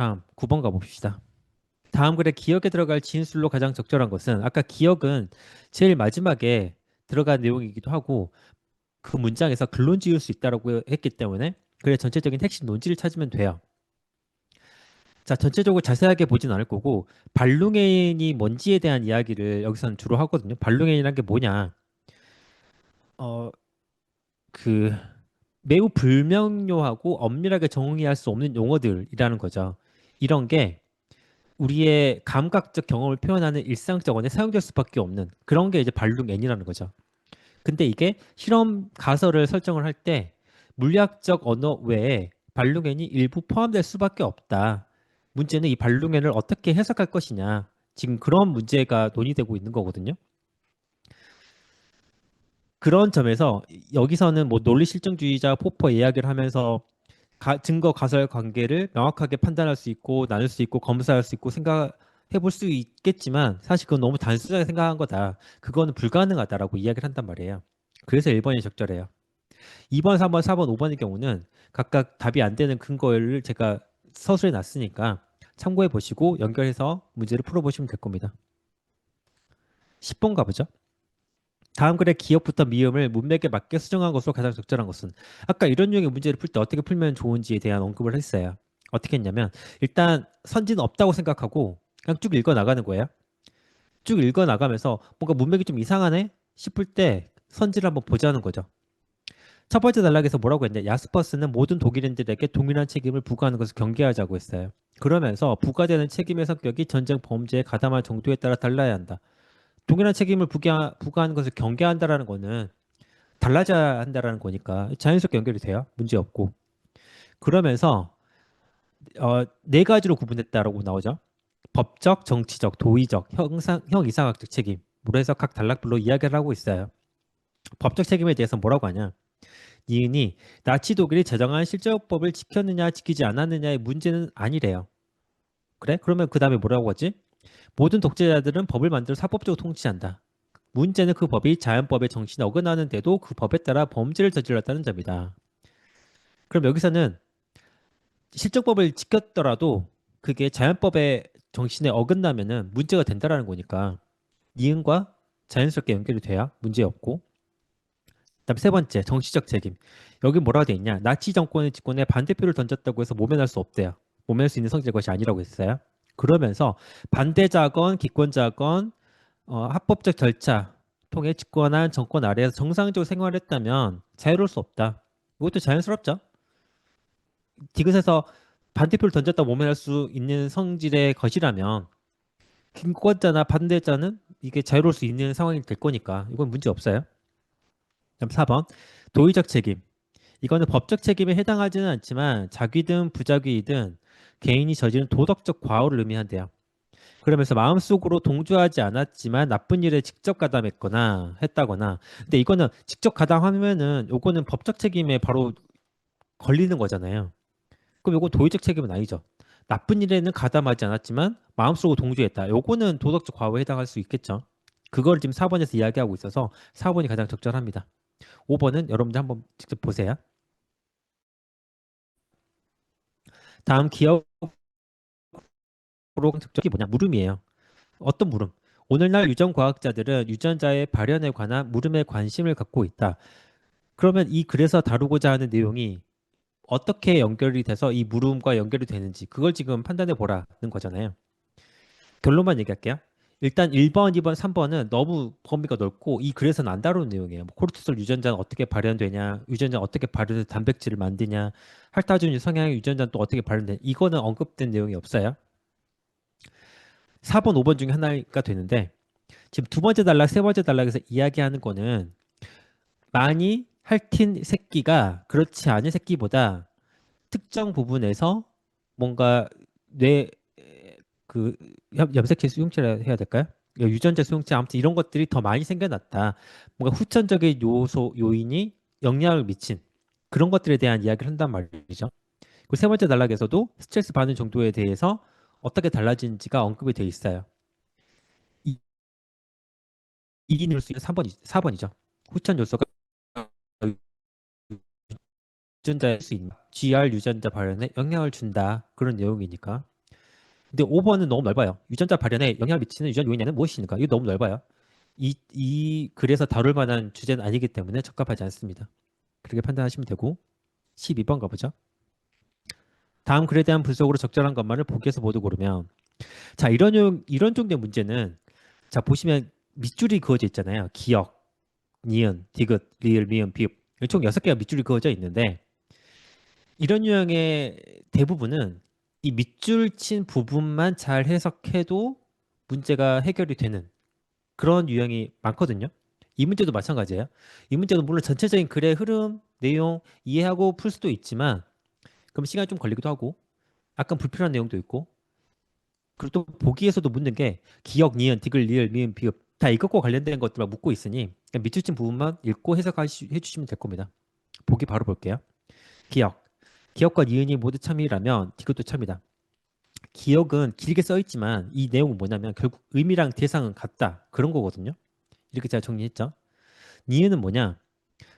다음 9번 가봅시다. 다음 글에 기억에 들어갈 진술로 가장 적절한 것은 아까 기억은 제일 마지막에 들어간 내용이기도 하고 그 문장에서 근론 지을 수 있다고 했기 때문에 그래 전체적인 핵심 논지를 찾으면 돼요. 자, 전체적으로 자세하게 보진 않을 거고 반lungen이 뭔지에 대한 이야기를 여기서는 주로 하거든요. 반lungen이란 게 뭐냐? 어, 그 매우 불명료하고 엄밀하게 정의할 수 없는 용어들이라는 거죠. 이런 게 우리의 감각적 경험을 표현하는 일상적 언어에 사용될 수밖에 없는 그런 게 이제 반lungen이라는 거죠. 근데 이게 실험 가설을 설정을 할 때 물리학적 언어 외에 반lungen이 일부 포함될 수밖에 없다. 문제는 이 반lungen을 어떻게 해석할 것이냐. 지금 그런 문제가 논의되고 있는 거거든요. 그런 점에서 여기서는 뭐 논리 실증주의자 포퍼 이야기를 하면서 증거 가설 관계를 명확하게 판단할 수 있고 나눌 수 있고 검사할 수 있고 생각해 볼 수 있겠지만 사실 그건 너무 단순하게 생각한 거다. 그거는 불가능하다라고 이야기를 한단 말이에요. 그래서 1번이 적절해요. 2번, 3번, 4번, 5번의 경우는 각각 답이 안 되는 근거를 제가 서술해 놨으니까 참고해 보시고 연결해서 문제를 풀어보시면 될 겁니다. 10번 가보죠. 다음 글의 기억부터 미음을 문맥에 맞게 수정한 것으로 가장 적절한 것은 아까 이런 유형의 문제를 풀 때 어떻게 풀면 좋은지에 대한 언급을 했어요. 어떻게 했냐면 일단 선지는 없다고 생각하고 그냥 쭉 읽어 나가는 거예요. 쭉 읽어 나가면서 뭔가 문맥이 좀 이상하네 싶을 때 선지를 한번 보자는 거죠. 첫 번째 단락에서 뭐라고 했냐? 야스퍼스는 모든 독일인들에게 동일한 책임을 부과하는 것을 경계하자고 했어요. 그러면서 부과되는 책임의 성격이 전쟁 범죄에 가담할 정도에 따라 달라야 한다. 동일한 책임을 부과하는 것을 경계한다라는 거는 달라져야 한다라는 거니까 자연스럽게 연결이 돼요. 문제 없고. 그러면서 네 가지로 구분됐다라고 나오죠. 법적, 정치적, 도의적, 형이상학적 책임. 으로 해서 각 단락별로 이야기를 하고 있어요. 법적 책임에 대해서 뭐라고 하냐? 니은이 나치 독일이 제정한 실제법을 지켰느냐 지키지 않았느냐의 문제는 아니래요. 그래? 그러면 그 다음에 뭐라고 하지? 모든 독재자들은 법을 만들어 사법적으로 통치한다. 문제는 그 법이 자연법의 정신에 어긋나는데도 그 법에 따라 범죄를 저질렀다는 점이다. 그럼 여기서는 실정법을 지켰더라도 그게 자연법의 정신에 어긋나면은 문제가 된다라는 거니까 니은과 자연스럽게 연결이 돼야 문제 없고 그다음 세 번째 정치적 책임. 여기 뭐라고 돼 있냐? 나치 정권의 집권에 반대표를 던졌다고 해서 모면할 수 없대요. 모면할 수 있는 성질의 것이 아니라고 했어요. 그러면서 반대자건 기권자건 합법적 절차 통해 집권한 정권 아래에서 정상적으로 생활했다면 자유로울 수 없다. 이것도 자연스럽죠. 디귿에서 반대표를 던졌다 모면할 수 있는 성질의 것이라면 기권자나 반대자는 이게 자유로울 수 있는 상황이 될 거니까 이건 문제 없어요. 그다음 4번 도의적 책임. 이거는 법적 책임에 해당하지는 않지만 자기든 부자기든 개인이 저지른 도덕적 과오를 의미한대요. 그러면서 마음속으로 동조하지 않았지만 나쁜 일에 직접 가담했거나 했다거나 근데 이거는 직접 가담하면은 요거는 법적 책임에 바로 걸리는 거잖아요. 그럼 요건 도의적 책임은 아니죠. 나쁜 일에는 가담하지 않았지만 마음속으로 동조했다. 요거는 도덕적 과오에 해당할 수 있겠죠. 그걸 지금 4번에서 이야기하고 있어서 4번이 가장 적절합니다. 5번은 여러분들 한번 직접 보세요. 다음 기억으로 적절히 뭐냐? 물음이에요. 어떤 물음? 오늘날 유전 과학자들은 유전자의 발현에 관한 물음에 관심을 갖고 있다. 그러면 이 글에서 다루고자 하는 내용이 어떻게 연결이 돼서 이 물음과 연결이 되는지 그걸 지금 판단해 보라는 거잖아요. 결론만 얘기할게요. 일단 1번, 2번, 3번은 너무 범위가 넓고 이 글에서는 안 다루는 내용이에요. 뭐 코르티솔 유전자는 어떻게 발현되냐, 유전자는 어떻게 발현해서 단백질을 만드냐, 할타준 성향의 유전자는 또 어떻게 발현되냐 이거는 언급된 내용이 없어요. 4번, 5번 중에 하나가 되는데 지금 두 번째 단락, 세 번째 단락에서 이야기하는 거는 많이 핥힌 새끼가 그렇지 않은 새끼보다 특정 부분에서 뭔가 뇌 그 염색체 수용체라 해야 될까요? 유전자 수용체 아무튼 이런 것들이 더 많이 생겨났다. 뭔가 후천적인 요소 요인이 영향을 미친 그런 것들에 대한 이야기를 한단 말이죠. 그 세 번째 단락에서도 스트레스 받는 정도에 대해서 어떻게 달라지는지가 언급이 돼 있어요. 이, 이 뉴스가 3번, 4번이죠. 후천 요소가 유전자일 수 있는 GR 유전자 발현에 영향을 준다. 그런 내용이니까. 근데 5번은 너무 넓어요. 유전자 발현에 영향을 미치는 유전 요인에는 무엇입니까? 이거 너무 넓어요. 그래서 다룰 만한 주제는 아니기 때문에 적합하지 않습니다. 그렇게 판단하시면 되고 12번 가보죠. 다음 글에 대한 분석으로 적절한 것만을 보기에서 모두 고르면 자 이런 종류의 문제는 자 보시면 밑줄이 그어져 있잖아요. 기역, 니은, 디귿, 리을, 미음, 비읍 총 6개가 밑줄이 그어져 있는데 이런 유형의 대부분은 이 밑줄 친 부분만 잘 해석해도 문제가 해결이 되는 그런 유형이 많거든요. 이 문제도 마찬가지예요. 이 문제도 물론 전체적인 글의 흐름, 내용 이해하고 풀 수도 있지만 그럼 시간이 좀 걸리기도 하고 약간 불필요한 내용도 있고 그리고 또 보기에서도 묻는 게 기역, 니은, 디귿, 리을, 미음, 비읍 다 이것과 관련된 것들만 묻고 있으니 그냥 밑줄 친 부분만 읽고 해석해 주시면 될 겁니다. 보기 바로 볼게요. 기역. 기역과 니은이 모두 참이라면 디귿도 참이다. 기억은 길게 써 있지만 이 내용은 뭐냐면 결국 의미랑 대상은 같다. 그런 거거든요. 이렇게 제가 정리했죠. 니은은 뭐냐?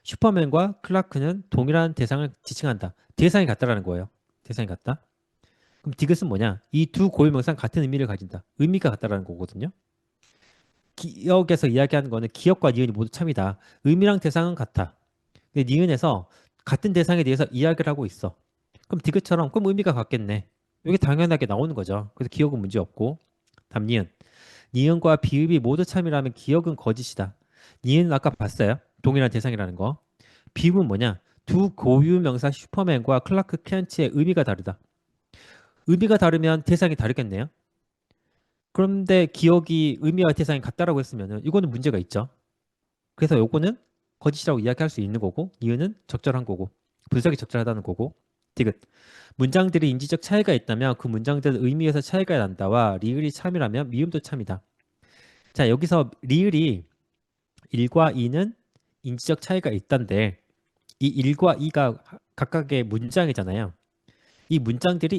슈퍼맨과 클라크는 동일한 대상을 지칭한다. 대상이 같다라는 거예요. 대상이 같다. 그럼 디귿은 뭐냐? 이 두 고유명사는 같은 의미를 가진다. 의미가 같다라는 거거든요. 기억에서 이야기하는 거는 기억과 니은이 모두 참이다. 의미랑 대상은 같아. 근데 니은에서 같은 대상에 대해서 이야기를 하고 있어. 그럼 디귿처럼 그럼 의미가 같겠네. 이게 당연하게 나오는 거죠. 그래서 기억은 문제 없고. 다음 니은. 니은과 비읍이 모두 참이라면 기억은 거짓이다. 니은은 아까 봤어요. 동일한 대상이라는 거. 비읍은 뭐냐? 두 고유 명사 슈퍼맨과 클라크 켄츠의 의미가 다르다. 의미가 다르면 대상이 다르겠네요. 그런데 기억이 의미와 대상이 같다라고 했으면은 이거는 문제가 있죠. 그래서 요거는 거짓이라고 이야기할 수 있는 거고 니은은 적절한 거고 분석이 적절하다는 거고 디귿 문장들이 인지적 차이가 있다면 그 문장들은 의미에서 차이가 난다와 리을이 참이라면 미음도 참이다. 자 여기서 리을이 1과 2는 인지적 차이가 있단데 이 1과 2가 각각의 문장이잖아요. 이 문장들이